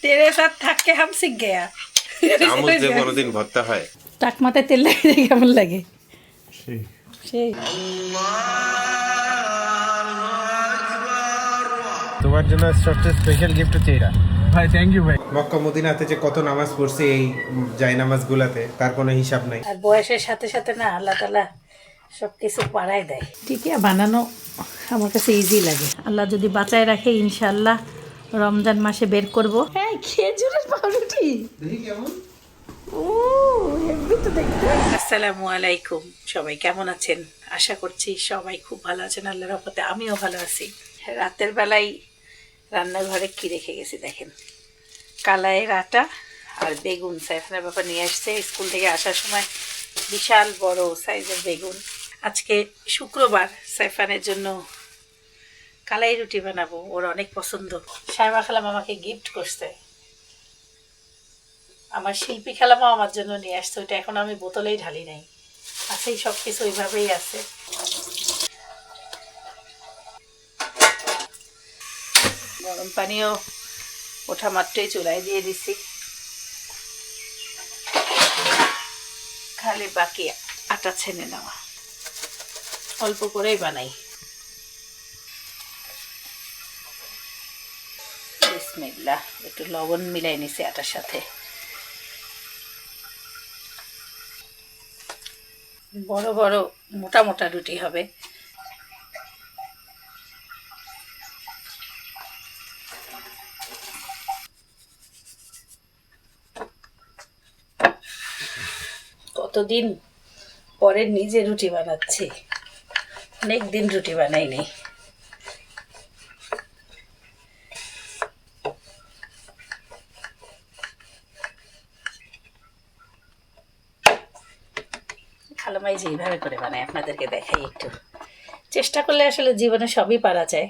तेरे साथ थक के हम सीख गया চামচ দিয়ে কোনোদিন ভর্তা হয়? টাক মাথায় তেল লাগিয়ে কেমন লাগে সেই তোমার জন্য সবচেয়ে স্পেশাল গিফট হচ্ছে এটা ভাই। থ্যাংক ইউ ভাই। মক্কা মদিনাতে যে কত নামাজ পড়ছি এই জায় নামাজগুলাতে, তার কোনো হিসাব নাই। আর বয়সের সাথে সাথে না আল্লাহ তাআলা সব কিছু পাড়ায় দেয়। টিকিয়া বানানো আমার কাছে ইজি লাগে। আল্লাহ যদি বাঁচায় রাখে ইনশাআল্লাহ রমজান মাসে বের করব। হ্যাঁ, খেজুরের পাউরুটি দেখি কেমন। ও হেভি তো দেখতে। আসসালামু আলাইকুম, সবাই কেমন আছেন? আশা করছি সবাই খুব ভালো আছেন আল্লাহর রহমতে। আমিও ভালো আছি। রাতের বেলায় রান্নাঘরে কি রেখে গেছি দেখেন, কালাইয়ের আটা আর বেগুন। সাইফানের বাবা নিয়ে আসছে স্কুল থেকে আসার সময় বিশাল বড় সাইজের বেগুন। আজকে শুক্রবার, সাইফানের জন্য কালাই রুটি বানাবো, ওর অনেক পছন্দ। সাইমা খালাম আমাকে গিফট করছে, আমার শিল্পী খেলামও আমার জন্য নিয়ে আসছে। ওইটা এখন আমি বোতলেই ঢালি নাই, আছেই সব কিছু ওইভাবেই আছে। গরম পানিও ওঠা মাত্রই চুলায় দিয়ে দিছি, খালি বাকি আটা ছেনে নেওয়া। অল্প করেই বানাই। বিসমিল্লাহ, একটু লবণ মিলাই নিছি আটার সাথে। বড় বড় মোটা মোটা রুটি হবে। কতদিন পরে নিজে রুটি বানাচ্ছি, অনেক দিন রুটি বানাইনি। খালামাই যেইভাবে করে বানায় আপনাদেরকে দেখাই একটু। চেষ্টা করলে আসলে জীবনে সবই পারা যায়।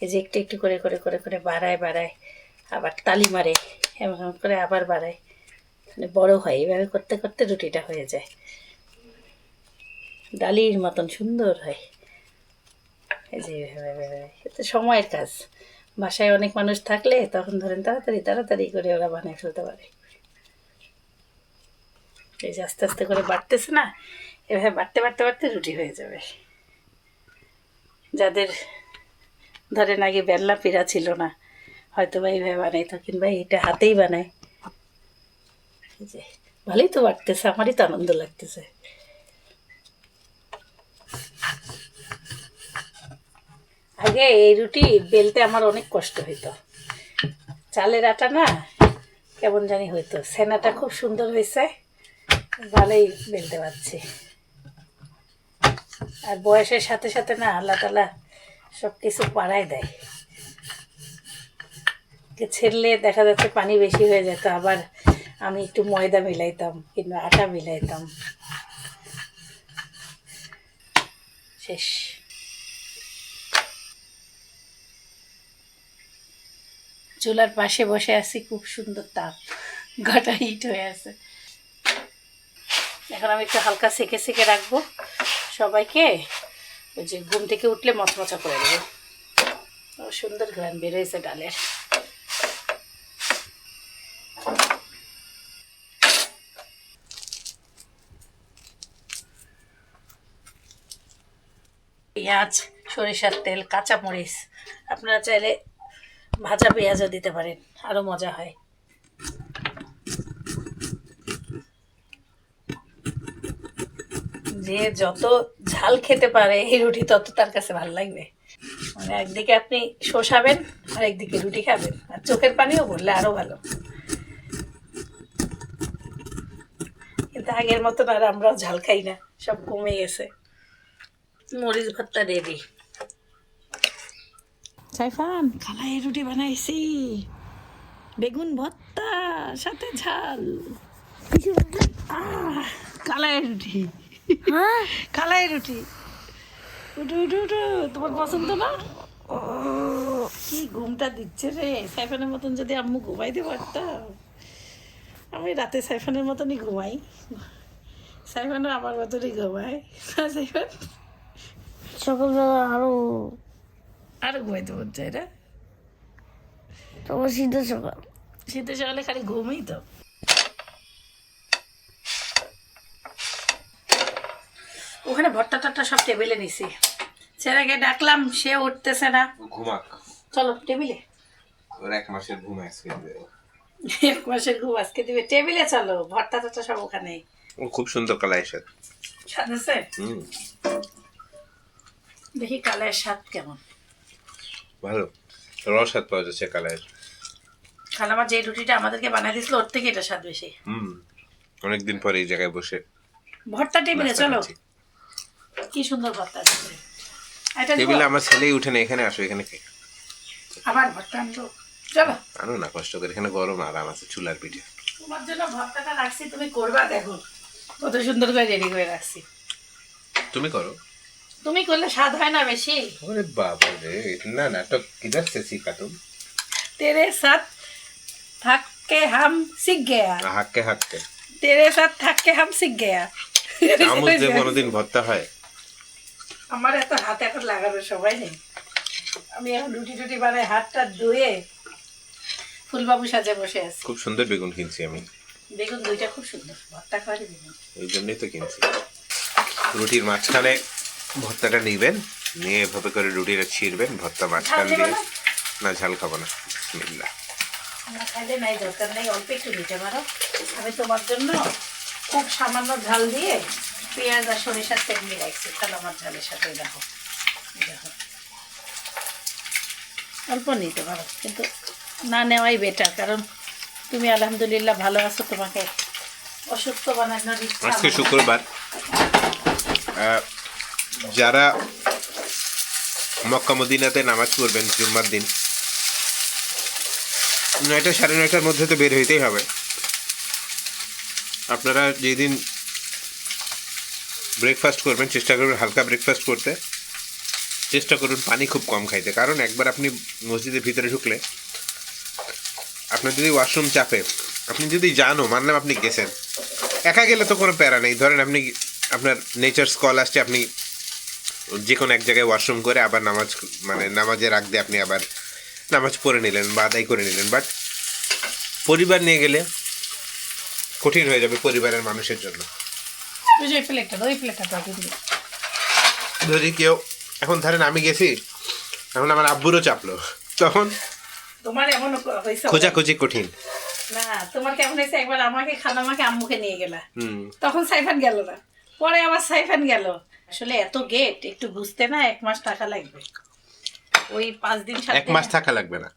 এই যে একটু একটু করে করে করে করে বাড়ায় বাড়ায়, আবার তালি মারে, এমন করে আবার বাড়ায়, মানে বড় হয়। এইভাবে করতে করতে রুটিটা হয়ে যায়, ডালির মতন সুন্দর হয়। এই যে এতে সময়ের কাজ। বাসায় অনেক মানুষ থাকলে তখন ধরেন তাড়াতাড়ি তাড়াতাড়ি করে ওরা বানিয়ে ফেলতে পারে। এই যে আস্তে আস্তে করে বাড়তেছে না, এভাবে বাড়তে বাড়তে বাড়তে রুটি হয়ে যাবে। যাদের ধরেন আগে বেল্লা পিড়া ছিল না, হয়তো বা এইভাবে বানাইতো, কিংবা এটা হাতেই বানায়। এই যে ভালোই তো বাড়তেছে, আমারই তো আনন্দ লাগতেছে। আগে এই রুটি বেলতে আমার অনেক কষ্ট হইতো। চালের আটা না কেমন জানি হইতো। সেনাটা খুব সুন্দর হয়েছে, ভালোই বেলতে পারছি। আর বয়সের সাথে সাথে না আল্লাহ তাআলা সব কিছু পাড়ায় দেয়। ছেড়লে দেখা যাচ্ছে পানি বেশি হয়ে যেত, আবার আমি একটু ময়দা মিলাইতাম কিংবা আটা মিলাইতাম। শেষ। চুলার পাশে বসে আছি, খুব সুন্দর তাপ, ঘাটা হিট হয়ে আছে। এখন আমি একটু হালকা সেকে সেকে রাখবো সবাইকে। ওই যে ঘুম থেকে উঠলে মচমচা করে দেবো। সুন্দর ঘ্রাণ বের হয়েছে ডালের। পেঁয়াজ, সরিষার তেল, কাঁচামরিচ, আপনারা চাইলে ভাজা পেঁয়াজও দিতে পারেন, আরও মজা হয়। যে যত ঝাল খেতে পারে এই রুটি তত তার কাছে ভালো লাগবে। মানে একদিকে আপনি শোষাবেন আর একদিকে রুটি খাবেন, আর চোখের পানিও বললে আরো ভালো। কিন্তু আগের মতন আর আমরাও ঝাল খাই না, সব কমে গেছে। মরিচ ভর্তা রেডি। সাইফান, খালাই রুটি বানাইছি, বেগুন ভর্তা সাথে ঝাল। কালাই রুটি, কালাই রুটি। উঠু উঠু উঠু, তোমার পছন্দ না? কি ঘুমটা দিচ্ছে রে! সাইফানের মতন যদি আম্মু ঘুমাইতে পারতাম। আমি রাতে সাইফানের মতনই ঘুমাই, সাইফানও আমার মতনই ঘুমায়। সাইফান সকালবেলা আরো আরো ঘুমাইতে মন চায় না? তোমার সিদ্ধ সকাল। শীতের সকালে খালি ঘুমই তো। ওখানে ভর্তা টর্তা সব টেবিলে নিছি, ছেলেকে ডাকলাম, সে উঠতেছে না। ঘুমাক, চলো টেবিলে। ওর 1 মাসের ঘুম আজকে দিবে। 1 মাসের ঘুম আজকে দিবে, টেবিলে চলো, ভর্তা টর্তা সব ওখানে। ও খুব সুন্দর কালার স্বাদ। স্বাদ আছে? হুম, দেখি কালারের স্বাদ কেমন। ভালো, রস স্বাদ পাওয়া যাচ্ছে কালার। খালামা যে রুটিটা আমাদেরকে বানাই দিয়েছিল ওর থেকে এটা স্বাদ বেশি। অনেকদিন পরে এই জায়গায় বসে ভর্তা টেবিলে নাস্তা চলো, খাচ্ছি। কি সুন্দর ভর্তা দিচ্ছে। এটা দিব? টেবিলে আমার ছেলেই উঠে না, এখানে আসো, এখানে খেয়ে আবার ভর্তা আনবো, চলো। আনো না, কষ্ট করে, এখানে গরম আরাম আছে, চুলার পিঠে। তোমার জন্য ভর্তাটা রাখছি, তুমি করবা, দেখো কত সুন্দর করে রেডি করে রাখছি। তুমি করো। তুমি করলে স্বাদ হয় না বেশি? अरे बाबा रे, इतना नाटक किधर से सीखा तुम? तेरे साथ थक के हम सीख गया, হাক্কে হাক্কে तेरे साथ थक के हम सीख गया। চামচ দিয়ে কোনোদিন ভর্তা হয়? আমার এত হাতে এখন লাগানোর সময় নেই, আমি এখন রুটি টুটি বানাই, হাতটা ধুয়ে ফুলবাবু সাজে বসে আছি। খুব সুন্দর বেগুন কিনছি আমি, বেগুন দুইটা খুব সুন্দর, ভর্তা খাওয়ারই বেগুন। এই জন্যই তো কিনছি। রুটির মাঝখানে ভর্তাটা নিবেন, নিয়ে এভাবে করে রুটিটা ছিঁড়বেন, ভর্তা মাঝখান ঝাল দেবে দিয়ে। না? না, ঝাল খাবো না, বিসমিল্লাহ। আমার খাইলে নাই, দরকার নেই, অল্প একটু দিতে পারো। আমি তোমার জন্য খুব সামান্য ঝাল দিয়ে পেঁয়াজ আর সরিষার তেল নিয়ে রাখছি, তাহলে আমার ঝালের সাথে দেখো, দেখো অল্প নিতে পারো, কিন্তু না নেওয়াই বেটার, কারণ তুমি আলহামদুলিল্লাহ ভালো আছো, তোমাকে অসুস্থ বানানোর ইচ্ছা আজকে আমার। শুক্রবার, যারা মক্কা মদিনাতে নামাজ পড়বেন জুম্মার দিন, 9টা 9:30টার মধ্যে তো বের হইতেই হবে। আপনারা যেদিন ব্রেকফাস্ট করবেন, চেষ্টা করবেন হালকা ব্রেকফাস্ট করতে, চেষ্টা করুন পানি খুব কম খাইতে, কারণ একবার আপনি মসজিদের ভিতরে ঢুকলে আপনার যদি ওয়াশরুম চাপে, আপনি যদি জানো, মানলাম আপনি গেছেন, একা গেলে তো কোনো প্যারা নেই, ধরেন আপনি আপনার নেচার্স কল আসছে, আপনি যে কোনো এক জায়গায় ওয়াশরুম করে আবার নামাজ, মানে নামাজের আগ দিয়ে আপনি আবার নামাজ পড়ে নিলেন বা আদায় করে নিলেন, বাট পরিবার নিয়ে গেলে কঠিন হয়ে যাবে পরিবারের মানুষের জন্য। ওই প্লেটটা, ওই প্লেটটা তো দিবি। যদি কেউ, এখন ধরেন আমি গেছি, এখন আমার আব্বুরও চাপলো, তখন তোমার এমন হয়েছে? খোঁজাখুঁজি কঠিন। না, তোমার কেমন হয়েছে, একবার আমাকে খালামাকে আম্মুকে নিয়ে গেলা, হুম, তখন সাইফান গেল না, পরে আবার সাইফান গেল। আসলে এত গেট একটু বুঝতে না 1 মাস টাকা লাগবে, ওই 5 দিন 7 1 মাস থাকা লাগবে না,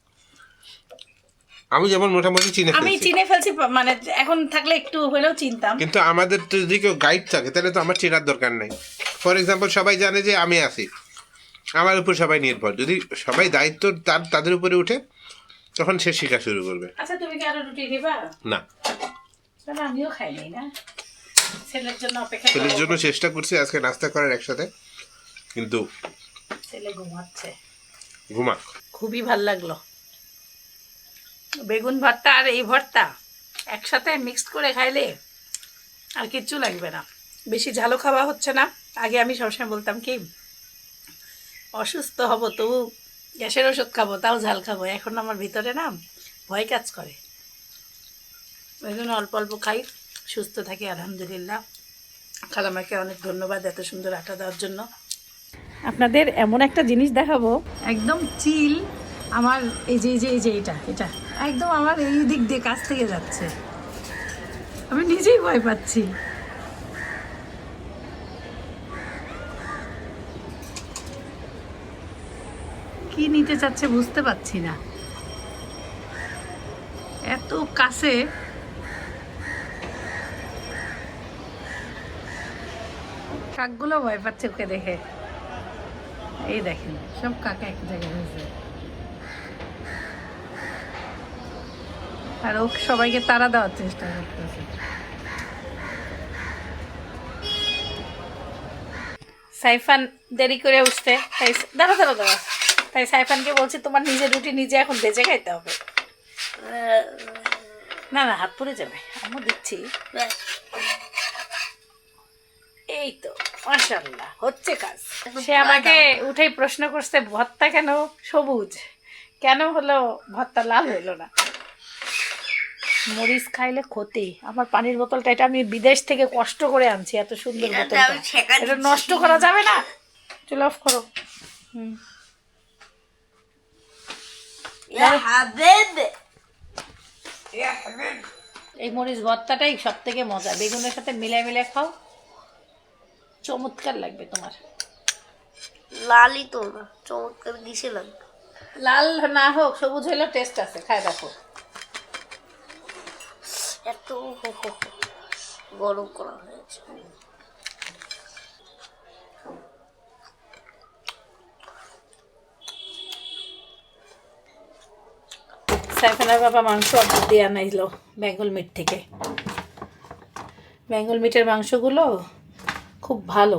আমি যেমন মোটামুটি চিনে আমি ফেলছি, চিনে ফেলছি, মানে এখন থাকলে একটু হলেও চিনতাম। কিন্তু আমাদের তো যদি কেউ গাইড থাকে তাহলে তো আমার চেনার দরকার নেই। ফর এক্সাম্পল, সবাই জানে যে আমি আছি, আমার উপর সবাই নির্ভর, যদি সবাই দায়িত্ব তাদের উপরে উঠে, তখন সে শেখা শুরু করবে। আচ্ছা, তুমি কি আরো রুটি নিবা? না, তাহলে আমিও খাই নাই না, ছেলের জন্য অপেক্ষা ছেলের করবো। জন্য চেষ্টা করছি আজকে নাস্তা করার একসাথে, কিন্তু ছেলে ঘুমাচ্ছে। ঘুমাক। খুবই ভাল লাগলো, বেগুন ভর্তা আর এই ভর্তা একসাথে মিক্সড করে খাইলে আর কিচ্ছু লাগবে না, বেশি ঝালও খাওয়া হচ্ছে না। আগে আমি সবসময় বলতাম কি, অসুস্থ হব তবু গ্যাসের ওষুধ খাবো, তাও ঝাল খাবো, এখন আমার ভিতরে না ভয় কাজ করে, ওই জন্য অল্প অল্প খাই, সুস্থ থাকি আলহামদুলিল্লাহ। খালামাকে অনেক ধন্যবাদ এত সুন্দর আটা দেওয়ার জন্য। আপনাদের এমন একটা জিনিস দেখাবো, একদম চিল, আমার এই যে এটা এটা একদম আমার এই দিক দিয়ে কাছ থেকে যাচ্ছে, আমি নিজেই ভয় পাচ্ছি। কি নিতে চাচ্ছে বুঝতে পারছি না, এত কাছে। কাকগুলো ভয় পাচ্ছে ওকে দেখে, এই দেখেন সব কাক এক জায়গায় হয়েছে, আর ও সবাইকে তাড়া দেওয়ার চেষ্টা করতেছে। সাইফান দেরি করে উঠতে, তাই দাঁড়া দাঁড়া দাঁড়া, তাই সাইফানকে বলছি তোমার নিজের রুটি নিজে এখন ভেজে খাইতে হবে। না না, হাত পড়ে যাবে, আমিও দিচ্ছি। এই তো মাশাআল্লাহ হচ্ছে কাজ। সে আমাকে উঠেই প্রশ্ন করছে ভর্তা কেন সবুজ, কেন হলো ভর্তা লাল হইলো না। মরিচ খাইলে ক্ষতি। আমার পানির বোতলটা এটা আমি বিদেশ থেকে কষ্ট করে আনছি, এত সুন্দর বোতলটা, এটা নষ্ট করা যাবে না। চলো অফ করো। এই মরিচ ভর্তাটাই সব থেকে মজা, বেগুনের সাথে মিলাই মিলাই খাও, চমৎকার লাগবে তোমার। লালই তো না, চমৎকার দিছে লাগবে। লাল না হোক, সবুজ হইলেও টেস্ট আছে, খায় দেখো। এত গরম করা হয়েছে। সাইফানের বাবা মাংস অর্ডার দিয়ে আনাইলো বেঙ্গল মিট থেকে। বেঙ্গল মিটের মাংসগুলো খুব ভালো,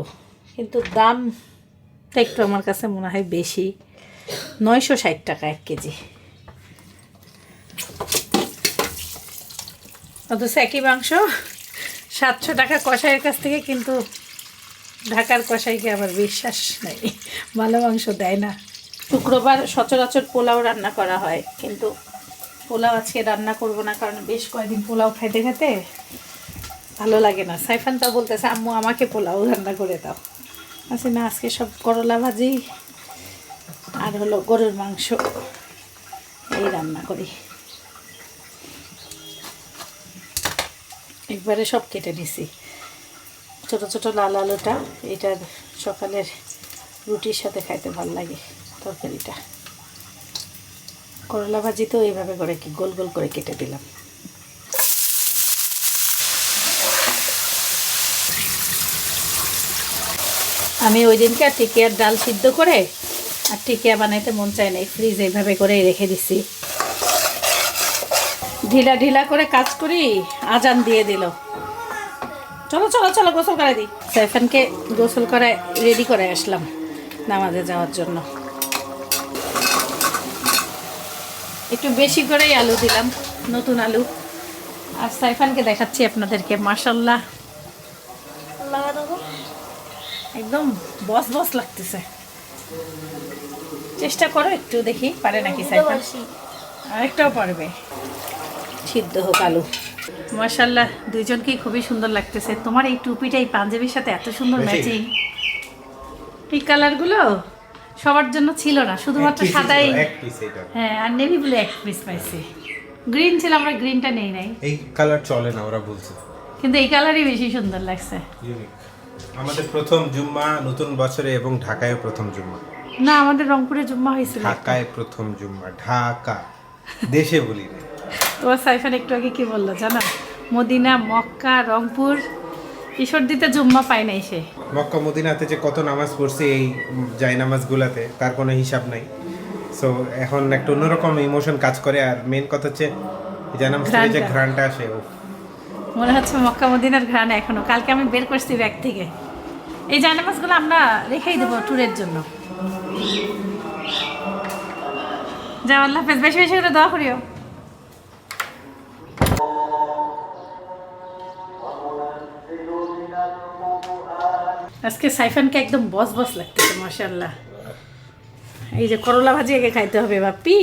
কিন্তু দামটা একটু আমার কাছে মনে হয় বেশি, 960 টাকা 1 কেজি। অথচ একই মাংস 700 টাকা কষাইয়ের কাছ থেকে, কিন্তু ঢাকার কষাইকে আবার বিশ্বাস নেই, ভালো মাংস দেয় না। শুক্রবার সচরাচর পোলাও রান্না করা হয়, কিন্তু পোলাও আজকে রান্না করব না, কারণ বেশ কয়েকদিন পোলাও খাইতে খেতে ভালো লাগে না। সাইফান তা বলতেছে আম্মু আমাকে পোলাও রান্না করে দাও। আচ্ছা না, আজকে সব করলা ভাজি আর হলো গরুর মাংস এই রান্না করি। একবারে সব কেটে নিছি, ছোট ছোট লাল আলুটা, এটা সকালের রুটির সাথে খাইতে ভালো লাগে তরকারিটা। করলা ভাজি তো এইভাবে করে কি গোল গোল করে কেটে দিলাম। আমি ওই দিনকে টিকিয়ার ডাল সিদ্ধ করে আর টিকিয়া বানাইতে মন চায় না, ফ্রিজ এইভাবে করে রেখে দিছি। ঢিলা ঢিলা করে কাজ করি, আজান দিয়ে দিল। চলো চলো চলো গোসল করে দিই। সাইফানকে গোসল করায় রেডি করে আসলাম নামাজে যাওয়ার জন্য। একটু বেশি করেই আলু দিলাম, নতুন আলু। আর সাইফানকে দেখাচ্ছি আপনাদেরকে, মাশাল্লাহ একদম বস বস লাগতেছে। চেষ্টা করো একটু, দেখি পারে নাকি সাইফান। আরেকটাও পারবে। সিদ্ধ হোক আলু। মাশাল্লাহ দুইজনকেই খুবই সুন্দর লাগতেছে। তোমার এই টুপিটা এই পাঞ্জাবির সাথে এত সুন্দর ম্যাচিং। এই কালারগুলো সবার জন্য ছিল না, শুধুমাত্র সাদাই। হ্যাঁ, আর নেভি ব্লু এক পিস পাইছি, গ্রিন ছিল, আমরা গ্রিনটা নেই নাই। এই কালার চলে না ওরা বলছে, কিন্তু এই কালারই বেশি সুন্দর লাগছে। আমাদের প্রথম জুম্মা নতুন বছরে এবং ঢাকায় প্রথম জুম্মা। না, আমাদের রংপুরে জুম্মা হয়েছিল। ঢাকায় প্রথম জুম্মা, ঢাকা দেশে বলি না। তোমার সাইফান একটু আগে কি বললো জানো? মদিনা, মক্কা, রংপুর, ঈশ্বরদীতে জুম্মা পায় নাই সে। মক্কা মদিনাতে যে কত নামাজ পড়ছি এই জায় নামাজগুলাতে, তার কোনো হিসাব নাই। সো এখন একটা অন্যরকম ইমোশন কাজ করে। আর মেন কথা হচ্ছে জায় নামাজ থেকে যে ঘ্রাণটা আসে, মনে হচ্ছে মক্কা মদিনার ঘ্রাণ এখনো। কালকে আমি বের করছি ব্যাগ থেকে। এই জায় নামাজগুলো আমরা রেখেই দেবো ট্যুরের জন্য। যা, আল্লাহ হাফেজ, বেশি বেশি করে দোয়া করিও। আজকে সাইফানকে একদম বস বস লাগতেছে মাশাআল্লাহ। এই যে করলা ভাজি আগে খাইতে হবে বাপি।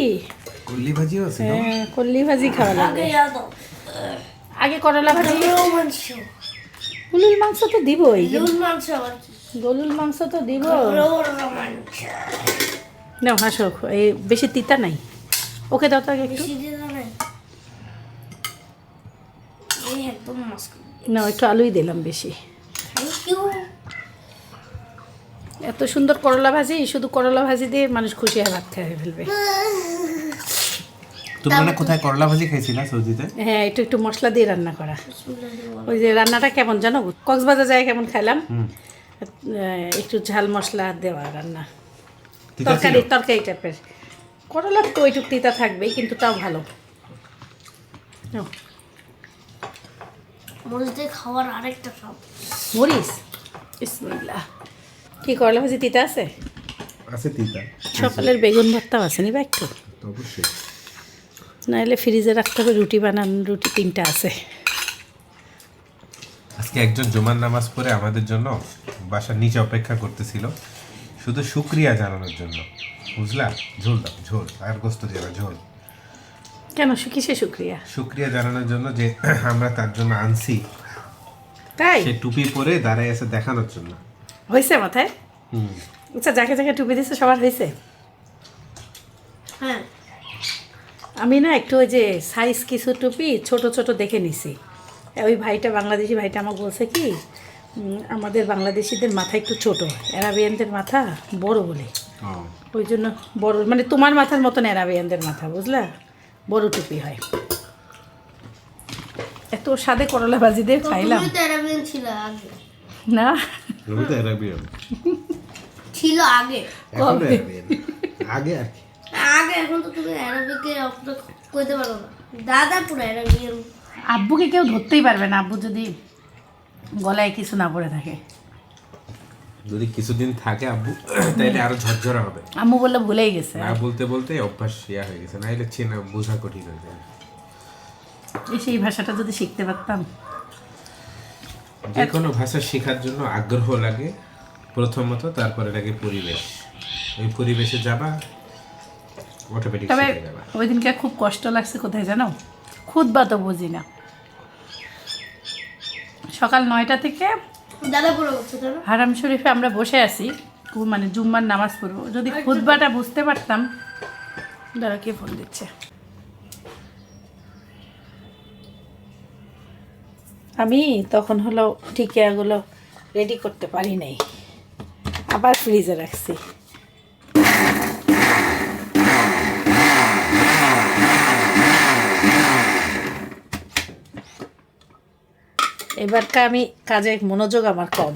কল্লি ভাজিও আছে। হ্যাঁ, কল্লি ভাজি খাওয়া লাগবে। আগে করলা ভাজি। গরুর মাংস তো দিবই। গরুর মাংস তো দিব। নাও হাসো, এই বেশি তিতা নাই। ওকে দাও তো আগে একটু। না, একটু আলুই দিলাম বেশি। এত সুন্দর করলা ভাজি, শুধু করলা ভাজি দিয়ে মানুষ খুশি হয়ে ভাত খেয়ে ফেলবে। তোমরা না কোথায় করলা ভাজি খাইছিলা সৌদিতে? হ্যাঁ, একটু একটু মশলা দিয়ে রান্না করা। ওই যে রান্নাটা কেমন জানো, কক্সবাজার যায় কেমন খাইলাম, একটু ঝাল মশলা দেওয়া রান্না, তরকারি তরকারি টাইপের। করলা তো ওইটুক তিতা থাকবেই, কিন্তু তাও ভালো। মরিচ দিয়ে খাওয়ার আরেকটা সব। মরিচ, বিসমিল্লাহ। কি করলা ভাজি তিতা আছে? আছে তিতা। সকালের বেগুন ভর্তাও আছে নিবা একটু? অবশ্যই। নাহলে ফ্রিজে রাখতে হবে, রুটি বানান, রুটি 3টা আছে। আজকে একজন জুমার নামাজ পড়ে আমাদের জন্য বাসার নিচে অপেক্ষা করতেছিল, শুধু শুকরিয়া জানানোর জন্য, বুঝলা? ঝোল দাও, ঝোল, আর গোস্ত দেওয়া ঝোল। কেন কিসে শুক্রিয়া? শুক্রিয়া জানানোর জন্য যে আমরা তার জন্য আনছি, তাই সে টুপি পরে দাঁড়ায় আছে দেখানোর জন্য। হয়েছে মাথায়? আচ্ছা, যাকে যাকে টুপি দিচ্ছে সবার হয়েছে? হ্যাঁ আমি না একটু ওই যে সাইজ কিছু টুপি ছোট ছোট দেখে নিছি। ওই ভাইটা, বাংলাদেশি ভাইটা আমাকে বলছে কি আমাদের বাংলাদেশিদের মাথা একটু ছোট, অ্যারাবিয়ানদের মাথা বড় বলে, ওই জন্য বড়, মানে তোমার মাথার মতন অ্যারাবিয়ানদের মাথা, বুঝলা, বড় টুপি হয়। এত স্বাদে করলা ভাজি দিয়ে খাইলাম তুমি তো অ্যারাবিয়ান ছিল আগে, না। আমি তো অ্যারাবিয়ান ছিল আগে, এখন অ্যারাবিয়ান আগে আর কি। আগে এখন তো তুমি অ্যারাবিকে অপলোড করতে পারো না, দাদা পুরো অ্যারাবিয়ান। আব্বুকে কেউ ধরতেই পারবে না, আব্বু যদি গলায় কিছু না পড়ে থাকে। যদি কিছুদিন থাকে আব্বু তাইলে আরো ঝরঝরা হবে। আম্মু বললে ভুলেই গেছে, না বলতে বলতে অভ্যাস ইয়া হয়ে গেছে, নাইলে চেনা বোঝা কঠিন হয়ে যায়। সেই ভাষাটা যদি শিখতে পারতাম। যে কোনো ভাষা শেখার জন্য আগ্রহ লাগে প্রথমত, তারপরে লাগে পরিবেশ। ওই পরিবেশে যাবা অটোমেটিক তবে শিখে যাবা। ওই দিনকে খুব কষ্ট লাগছে কোথায় জানো, খুতবা তো বুঝি না, সকাল 9টা থেকে দাদা পুরো করছে তাই না? হারাম শরীফে আমরা বসে আছি, মানে জুম্মার নামাজ পড়বো। যদি খুতবাটা বুঝতে পারতাম। দাঁড়া, কে ফোন দিচ্ছে? আমি তখন হলো টিকিয়াগুলো রেডি করতে পারি নাই, আবার ফ্রিজে রাখছি। এবারটা আমি কাজে মনোযোগ আমার কম,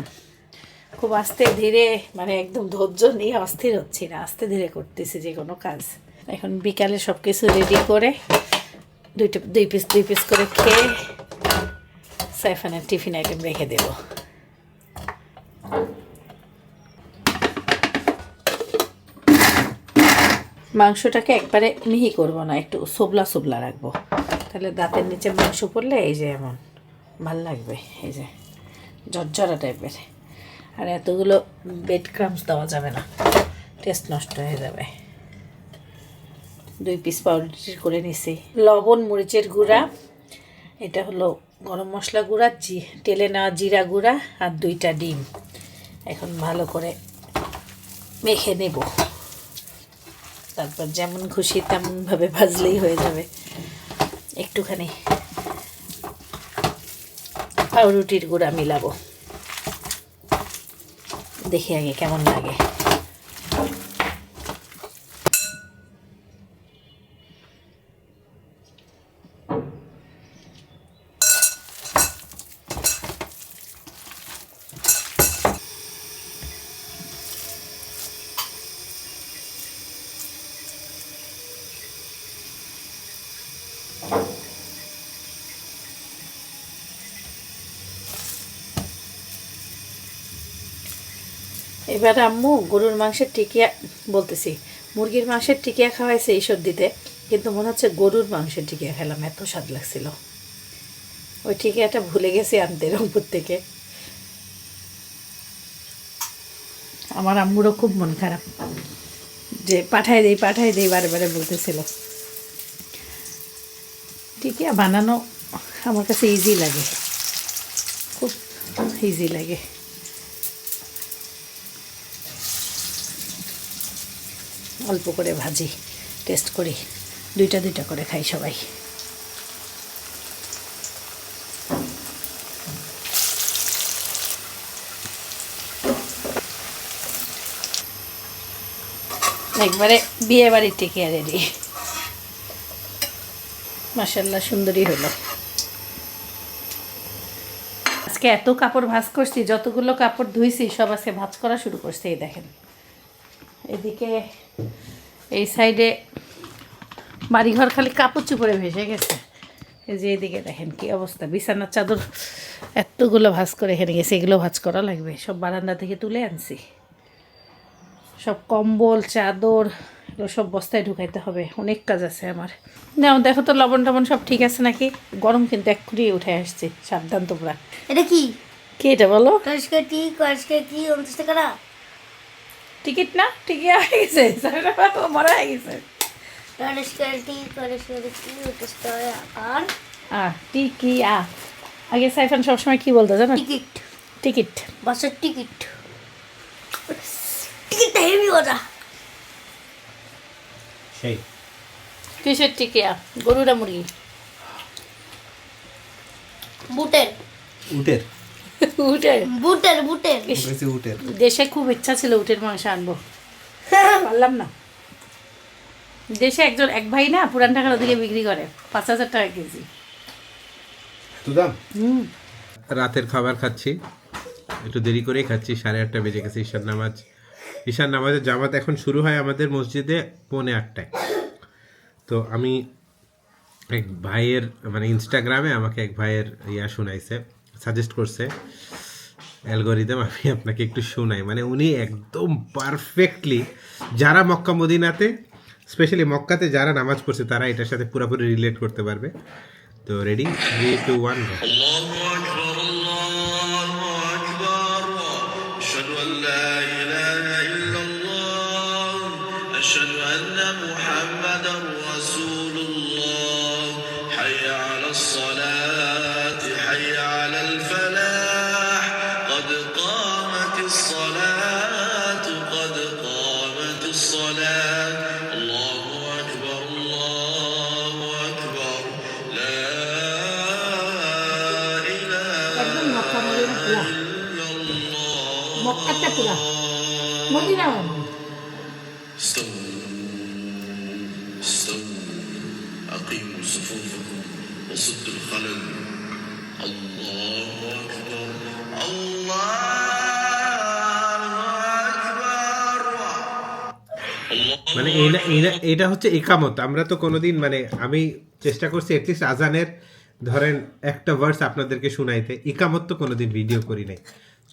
খুব আস্তে ধীরে, মানে একদম ধৈর্য নিয়ে অস্থির হচ্ছি না, আস্তে ধীরে করতেছি যে কোনো কাজ। এখন বিকালে সব কিছু রেডি করে দুই পিস করে খেয়ে সাইফানের টিফিন আইটেম রেখে দেব। মাংসটাকে একবারে মিহি করব না, একটু সোবলা সোবলা রাখবো, তাহলে দাঁতের নিচে মাংস পড়লে এই যে এমন ভাল লাগবে, এই যে ঝরঝরা টাইপের। আর এতগুলো বেড ক্রামস দেওয়া যাবে না, টেস্ট নষ্ট হয়ে যাবে। 2 পিস পাউরুটি করে নিছি, লবণ, মরিচের গুঁড়া, এটা হলো গরম মশলা গুঁড়া, তেলে নেওয়া জিরা গুঁড়া, আর 2টা ডিম। এখন ভালো করে মেখে নেব, তারপর যেমন খুশি তেমনভাবে ভাজলেই হয়ে যাবে। একটুখানি পাউরুটির গুঁড়া মিলাবো, দেখি আগে কেমন লাগে। এবার আম্মু গরুর মাংসের টিকিয়া, বলতেছি মুরগির মাংসের টিকিয়া খাওয়াইছে এই সর্দিতে, কিন্তু মনে হচ্ছে গরুর মাংসের টিকিয়া খেলাম, এত স্বাদ লাগছিল। ওই টিকিয়াটা ভুলে গেছি আনতে রংপুর থেকে। আমার আম্মুরও খুব মন খারাপ, যে পাঠাই দেই বারে বারে বলতেছিল। টিকিয়া বানানো আমার কাছে ইজি লাগে, খুব ইজি লাগে। অল্প করে ভাজি, টেস্ট করি, 2টা করে খাই সবাই। একবারে বিয়ে বাড়ির টিকিয়া রেডি, মাশাআল্লাহ সুন্দরী হলো। আজকে এত কাপড় ভাঁজ করছি, যতগুলো কাপড় ধুইছি সব আজকে ভাঁজ করা শুরু করছে। এই দেখেন, এদিকে এই সাইডে বাড়িঘর খালি কাপড় চুপড়ে ভেসে গেছে। এই যে এদিকে দেখেন কি অবস্থা, বিছানার চাদর এতগুলো ভাঁজ করে এখানে গেছে, এগুলো ভাঁজ করা লাগবে। সব বারান্দা থেকে তুলে আনছি, সব কম্বল চাদর এগুলো সব বস্তায় ঢুকাইতে হবে, অনেক কাজ আছে আমার। নাও দেখো তো লবণ টবণ সব ঠিক আছে নাকি। গরম কিন্তু এক্ষুনি উঠে আসছে, সাবধান তোমরা। এটা কি কি এটা বলো? আজকে কি 29 টাকা না? টিকিট না, টিকিট হয়ে গেছে, মরা হয়ে গেছে। আর টিকিয়া। আগে সাইফান সবসময় কি বলতো জানো? Ticket, ticket. বাসের টিকিট, টিকিটটা হেভি মজা। সেই কিসের টিকিয়া? গরুরা মুরগি? বুটের, উটের উটের। বুটের, বুটের। বলেছি উটের। দেশে খুব ইচ্ছা ছিল উটের মাংস আনবো, পারলাম না। দেশে এক ভাই না পুরান ঢাকার ওদিকে বিক্রি করে 5,000 টাকা কেজি। তো দাম। হুম। রাতের খাবার খাচ্ছি, একটু দেরি করেই খাচ্ছি, 8:30 বেজে গেছে। ঈশান নামাজের জামাত এখন শুরু হয় আমাদের মসজিদে 7:45। তো আমি এক ভাইয়ের মানে ইনস্টাগ্রামে আমাকে এক ভাইয়ের শোনাইছে, সাজেস্ট করছে অ্যালগোরিদম, আমি আপনাকে একটু শোনাই। মানে উনি একদম পারফেক্টলি, যারা মক্কা মদিনাতে, স্পেশালি মক্কাতে যারা নামাজ পড়ছে তারা এটার সাথে পুরোপুরি রিলেট করতে পারবে। তো রেডি, 3, 2, 1 go. الله أكبر الله أكبر أشهد أن لا إله إلا الله أشهد أن محمدا رسول الله حي على الصلاة حي على الفلاح قد قامت الصلاة قد قامت الصلاة الله أكبر الله أكبر لا একদম মক্কা মদিনা পুরা, মক্কাটা পুরা মদিনা। استووا استووا أقيموا صفوفكم وسدوا الخلل الله أكبر الله أكبر মানে এটা হচ্ছে একামত। আমরা তো কোনোদিন মানে আমি চেষ্টা করছি অ্যাটলিস্ট আজানের ধরেন একটা ভার্স আপনাদেরকে শুনাইতে, ইকামত তো কোনোদিন ভিডিও করি নাই।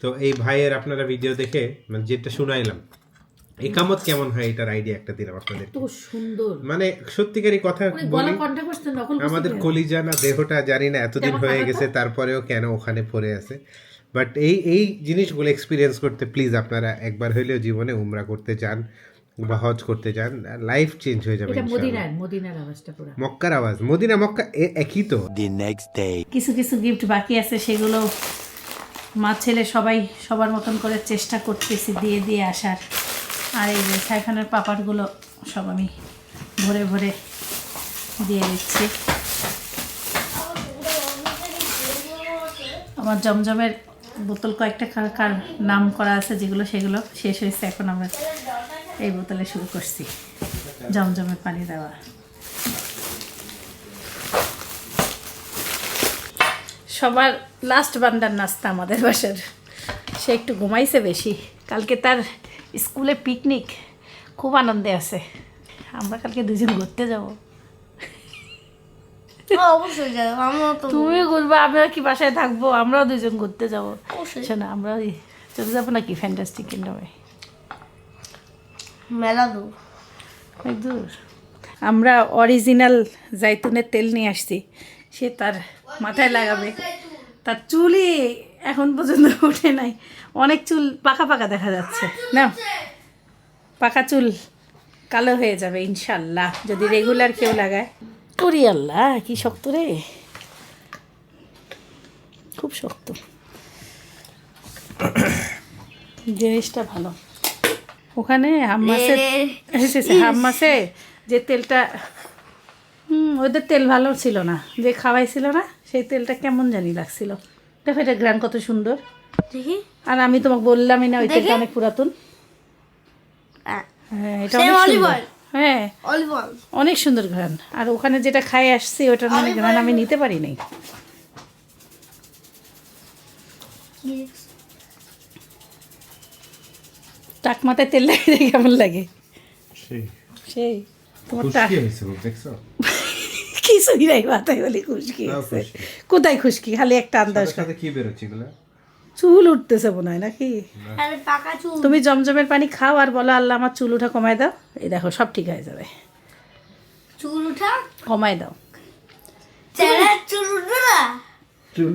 তো এই ভাইয়ের আপনারা ভিডিও দেখে মানে যেটা শুনাইলাম, ইকামত কেমন হয় এটার আইডিয়া একটা দিলাম আপনাদের। এত সুন্দর, মানে সত্যিকারই কথা বলি, কন্টাক্ট করতে নকল করতে আমাদের হবে। কলিজা না দেহটা জানি না এতদিন যেমন হয়ে কাকাটা? গেছে তারপরেও কেন ওখানে পড়ে আছে। বাট এই জিনিসগুলো এক্সপিরিয়েন্স করতে প্লিজ আপনারা একবার হইলেও জীবনে উমরা করতে চান বা হজ করতে চান, লাইফ চেঞ্জ হয়ে যাবে এটা ইনশাআল্লাহ। মদিনার আওয়াজটা পুরা। মক্কার আওয়াজ, মদিনা মক্কা একই তো। The next day. কিছু কিছু গিফট বাকি আছে, সেগুলো মা ছেলে সবাই সবার মতন করে চেষ্টা করতেছি দিয়ে দিয়ে আসার। আর এই যে সাইফানের পাপারগুলো সব আমি ভরে ভরে দিয়ে দিচ্ছি। আমার জমজমের বোতল কয়েকটা কার নাম করা আছে যেগুলো, সেগুলো শেষ হয়েছে। এখন আমরা এই বোতলে শুরু করছি জমজমের পানি দেওয়া। সবার লাস্ট বান্দার নাস্তা আমাদের বাসার। সে একটু ঘুমাইছে বেশি, কালকে তার স্কুলে পিকনিক, খুব আনন্দে আছে। আমরা কালকে দুজন ঘুরতে যাব। অবশ্যই যাবো, আমরাও তো তুমি ঘুরবা, আমরা কি বাসায় থাকবো? আমরাও দুজন ঘুরতে যাবো। অবশ্যই। শোনা, আমরা ওই চলে যাবো নাকি ফ্যান্টাস্টিক কিংডমে? মেলা দূর। অনেক দূর। আমরা অরিজিনাল জাইতুনের তেল নিয়ে আসছি, সে তার মাথায় লাগাবে। তার চুলই এখন পর্যন্ত ওঠে নাই, অনেক চুল পাকা পাকা দেখা যাচ্ছে না, পাকা চুল কালো হয়ে যাবে ইনশাল্লাহ যদি রেগুলার কেউ লাগায়। ওরে আল্লাহ, কি শক্ত রে, খুব শক্ত। জিনিসটা ভালো। ওখানে হাম্মাসে যে তেলটা, ওদের তেল ভালো ছিল না, যে খাওয়াইছিল না সেই তেলটা কেমন জানি লাগছিল। দেখো এটা গ্রান কত সুন্দর। দেখি আর আমি তোমাকে বললামই না ওই তেলটা দেখি? অনেক পুরাতন। হ্যাঁ, এটা Same অনেক olive সুন্দর। oil? হ্যাঁ, অলিভ অয়েল। অনেক সুন্দর ঘ্রাণ। আর ওখানে যেটা খাই আসছি ওটার মানে Olive ঘ্রাণ oil? আমি নিতে পারি নাই। টাক মাথায় তেল লাগিয়ে কেমন লাগে সেই তোমারটা কিছুই নাই মাথায় বলে খুশকি হয়েছে। কোথায় খুশকি, খালি একটা আন্দাজ। কি বেরোচ্ছে এগুলো? চুল উঠতেছে মনে হয় নাকি? আরে পাকা চুল। তুমি জমজমের পানি খাও আর বলো আল্লাহ আমার চুল উঠা কমায় দাও, এই দেখো সব ঠিক হয়ে যাবে। চুল উঠা, কমায় দাও চেহারা চুল উঠবে না। চুল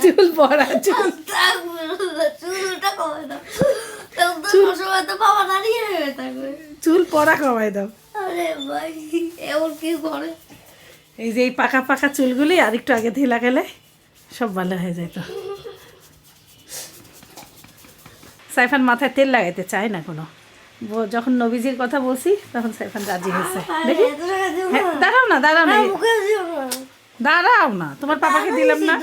চুল পড়া চুল চুল উঠা কমে দাও। তখন তো সবসময় তো বাবা দাঁড়িয়ে হয়ে থাকবে। চুল পড়া কমায় দাও। আরে ভাই এমন কি করে? এই যে এই পাকা পাকা চুলগুলি আর একটু আগে দিয়ে লাগালে সব ভালো হয়ে যেত। সাইফান মাথায় তেল লাগাইতে চায় না কোনো। যখন নবীজির কথা বলছি তখন সাইফান রাজি হয়েছে। দেখি এত টাকা দিও হ্যাঁ, না। দাঁড়াও না, দাঁড়াও না, মুখে দিও না। দাঁড়াও না, তোমার পাপাকে দিলাম না।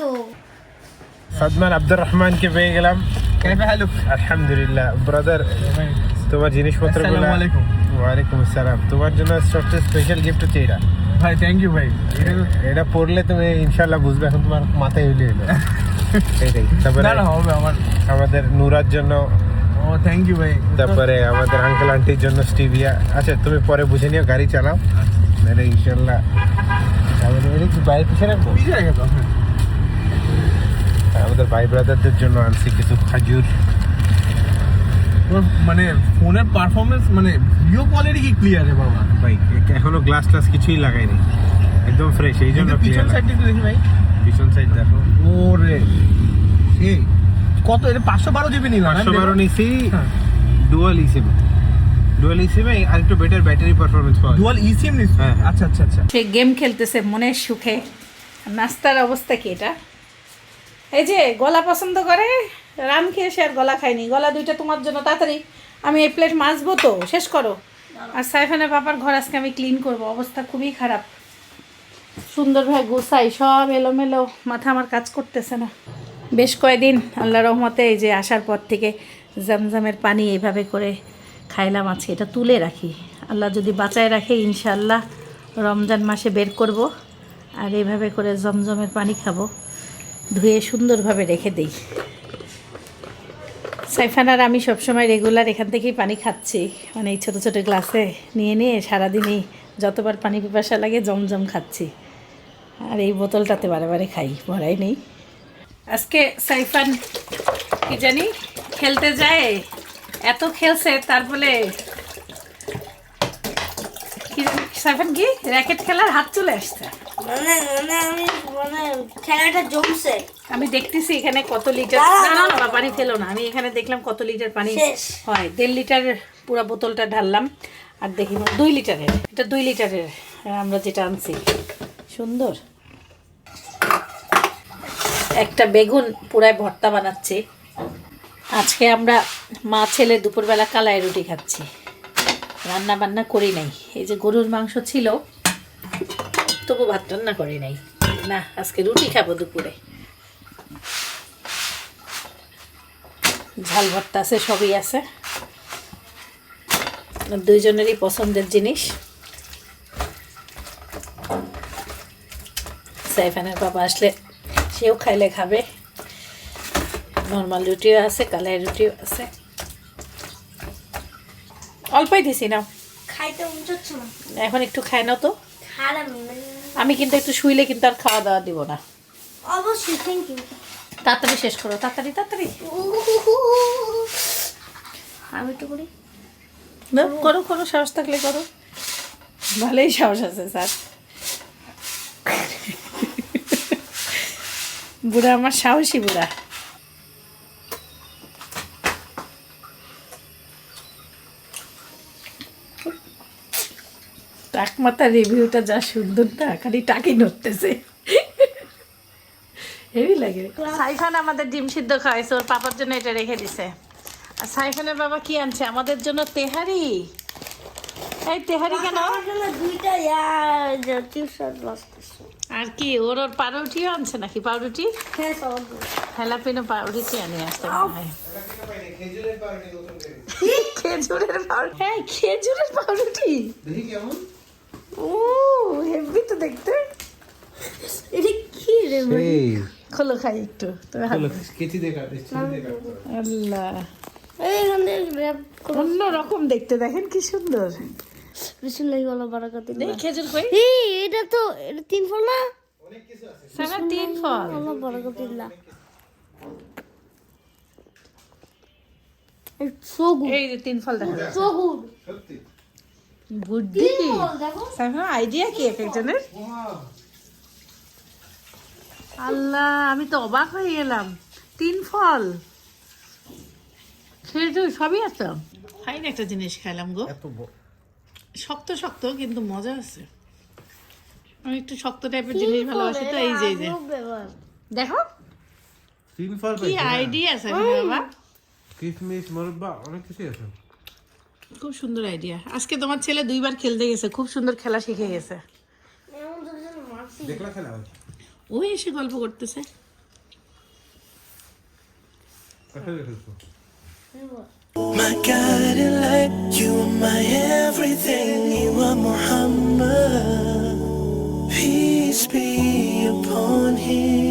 সাদমান আব্দুর রহমানকে পেয়ে গেলাম। আলহামদুলিল্লাহ ব্রাদার, তোমার জিনিসপত্রগুলো। ওয়ালাইকুম আসসালাম। তোমার জন্য সবচেয়ে স্পেশাল গিফট হচ্ছে এটা ভাই। থ্যাংক ইউ ভাই। এটা পড়লে তুমি ইনশাল্লাহ বুঝবে, এখন তোমার মাথায় উঠে এলো এইটাই। তারপরে না না হবে আমার। আমাদের নুরার জন্য, ও থ্যাংক ইউ ভাই। তারপরে আমাদের আঙ্কেল আন্টির জন্য স্টিভিয়া। আচ্ছা তুমি পরে বুঝে নিও, গাড়ি চালাও, নাহলে ইনশাল্লাহ আমাদের এটা কি বাইরের পিছনে রাখবো? পিছিয়ে রেখে দাও। হ্যাঁ। আমাদের ভাই ব্রাদারদের জন্য আনছি কিছু খাজুর। তোর মানে ফোনের পারফরমেন্স মানে ভিডিও কোয়ালিটি কি ক্লিয়ার রে বাবা? ভাই এখনো গ্লাস টাস কিছুই লাগাইনি, একদম ফ্রেশ, এই জন্য কিন্তু পিছন সাইডটা একটু দেখি ভাই। পিছন সাইড দেখো। ওরে সেই কত? এটা 512 জিবি নিলাম। 512 নিছি, হ্যাঁ। Dual eSIM. ডুয়াল ইসিমে আর একটু বেটার ব্যাটারি পারফরমেন্স পাওয়া যায়। ডুয়াল ইসিম নিস। হ্যাঁ, হ্যাঁ। আচ্ছা আচ্ছা আচ্ছা। সে গেম খেলতেছে মনের সুখে। নাস্তার অবস্থা কি এটা? এই যে গলা পছন্দ করে, রান খেয়ে সে আর গলা খায়নি। গলা দুইটা তোমার জন্য, তাড়াতাড়ি আমি এই প্লেট মাজবো তো, শেষ করো। আর সাইফানের পাপার ঘর আজকে আমি ক্লিন করব, অবস্থা খুবই খারাপ। সুন্দরভাবে গোছাই, সব এলোমেলো, মাথা আমার কাজ করতেছে না। বেশ কয়েকদিন আল্লাহ রহমতে এই যে আসার পর থেকে জমজমের পানি এইভাবে করে খাইলাম। আজকে এটা তুলে রাখি, আল্লাহ যদি বাঁচায় রাখে ইনশাআল্লাহ রমজান মাসে বের করব। আর এইভাবে করে জমজমের পানি খাবো, ধুয়ে সুন্দরভাবে রেখে দিই। সাইফান আর আমি সবসময় রেগুলার এখান থেকেই পানি খাচ্ছি, মানে এই ছোটো ছোটো গ্লাসে নিয়ে নিয়ে সারাদিনই যতবার পানি পিপাসা লাগে জমজম খাচ্ছি। আর এই বোতলটাতে বারে বারে খাই, ভরাই নেই। আজকে সাইফান কি জানি খেলতে যায়, এত খেলছে, তারপরে কি জানি সাইফান কি র্যাকেট খেলার হাত চলে আসছে। মানে আমি মানে খেলাটা জমছে। আমি দেখতেছি এখানে কত লিটার, না না না পানি ফেলো না, আমি এখানে দেখলাম কত লিটার পানি শেষ। হয়। 1.5 লিটার পুরো বোতলটা ঢাললাম। আর দেখি 2 লিটারের, এটা 2 লিটারের আমরা যেটা আনছি। সুন্দর একটা বেগুন পুরায় ভর্তা বানাচ্ছি। আজকে আমরা মা ছেলে দুপুরবেলা কালাই রুটি খাচ্ছি, রান্না বান্না করি নাই। এই যে গরুর মাংস ছিল, তবু ভাত রান্না করি নাই। না, আজকে রুটি খাবো দুপুরে। ঝাল ভর্তা আছে, সবই আছে, দুইজনেরই পছন্দের জিনিস। সাইফানের বাবা আসলে সেও খাইলে খাবে। নর্মাল রুটিও আছে, কালাই রুটিও আছে। অল্পই দিছি নাও, খাইতে মন চাচ্ছে না। এখন একটু খাই নাও তো। খারাপ আমি কিন্তু একটু শুইলে কিন্তু আর খাওয়া দাওয়া দিব না। অবশ্যই। Thank you. তাড়াতাড়ি শেষ করো, তাড়াতাড়ি তাড়াতাড়ি। আমি একটু করি। নাও, করো করো, সাহস থাকলে করো। ভালোই সাহস আছে স্যার। বুড়া আমার সাহসী বুড়া। টাক মাথার রিভিউটা যা সুন্দর না, খালি টাকি নড়তেছে, হেভি লাগে। সাইফান আমাদের ডিম সিদ্ধ খাওয়াইছে, ওর পাপার জন্য এটা রেখে দিছে। আর সাইফানের বাবা কি আনছে আমাদের জন্য? তেহারি। এই তেহারি কেন? আমার জন্য দুইটা টিউশন বসতেছে। আর কি ওর পাউরুটিও আনছে নাকি? পাউরুটি, হ্যাঁ সব। হ্যালাপিনো পাউরুটি আনিয়ে আসতে মনে হয়। খেজুরের পাউরুটি? হ্যাঁ, খেজুরের পাউরুটি। ও হেভি তো দেখতে। এটা কি রে ভাই? খোলো, খাই একটু। তুমি হাত দাও। কেচি দেখা আল্লাহ, এইখানে র‍্যাপ অন্য রকম দেখতে, দেখেন কি সুন্দর। বিসমিল্লাহি ওয়ালা বারাকাতুল্লাহ। এই খেজুর কই? এই এটা তো এটা 3 ফল না? সারা 3 ফল। আল্লাহ বারাকাতুল্লাহ। It's so good. এই যে 3 ফল দেখা So good. বুদ্ধি কি? দেখো। সাইফান আইডিয়া কি এক একজনের? আল্লাহ, আমি তো অবাক হয়ে গেলাম। 3 ফল, খেজুর সবই আছে। ফাইন একটা জিনিস খাইলাম গো। শক্ত শক্ত কিন্তু মজা আছে। আমি একটু শক্ত টাইপের জিনিস ভালোবাসি, তো এই যে দেখো সিম্পল কি আইডিয়া আছে এখানে বাবা, কিশমিশ মুরব্বা অনেক কিছু আছে। খুব সুন্দর আইডিয়া। আজকে তোমার ছেলে 2 বার খেলতে গেছে, খুব সুন্দর খেলা শিখে গেছে। দেখলা খেলা ও এসে গল্প করতেছে। My guiding light, you are my everything, you are Muhammad. Peace be upon him.